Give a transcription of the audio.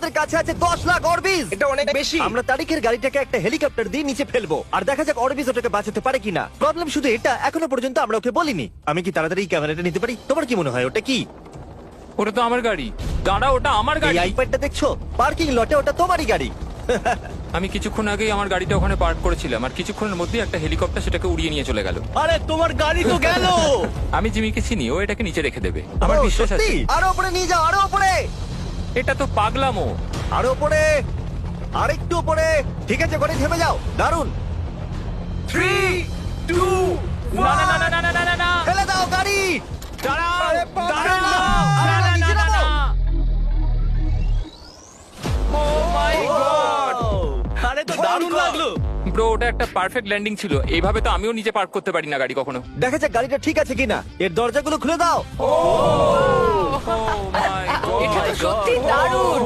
আমাদের কাছে আছে 10 লাখ অরবিজ। এটা অনেক বেশি। আমরা তারিখের গাড়িটাকে একটা হেলিকপ্টার দিয়ে নিচে ফেলবো আর দেখা যাক অরবিজ ওটাকে বাঁচাতে পারে কিনা। প্রবলেম শুধু এটা, এখনো পর্যন্ত আমরা ওকে বলিনি। আমি কি তাড়াতাড়ি এই ক্যামেরাটা নিতে পারি? তোমার কি মনে হয় ওটা কি? ওটা তো আমার গাড়ি। দাঁড়া, ওটা আমার এই গাড়ি। আইপ্যাডটা দেখছো পার্কিং লটে, ওটা তোমারই গাড়ি। আমি কিছুক্ষণ আগেই আমার গাড়িটা ওখানে পার্ক করেছিলাম আর কিছুক্ষণের মধ্যেই একটা হেলিকপ্টার সেটাকে উড়িয়ে নিয়ে চলে গেল। আরে তোমার গাড়ি তো গেল। আমি জিমিকে চিনি, ও এটাকে নিচে রেখে দেবে, আমার ও, বিশ্বাস আছে। সত্যি? আরো উপরে নিয়ে যাও, আরো উপরে, এটা তো পাগলামো। আরো উপরে, আরেকটু উপরে। ঠিক আছে, করে থেমে যাও। দারুন। 3, 2, না না না না না না না না, ফেলে দাও গাড়ি। দাঁড়াও, আরে দাঁড়াও, না, না, আরে না, নিচে না, নামো। না। Oh my God! আরে তো দারুণ লাগলো। ব্রো, ওটা একটা পারফেক্ট ল্যান্ডিং ছিল। এইভাবে তো আমিও নিচে পার্ক করতে পারি না গাড়ি কখনো। দেখা যাক গাড়িটা ঠিক আছে কিনা। এর দরজাগুলো খুলে দাও। Oh my God! এটা তো সত্যি দারুণ।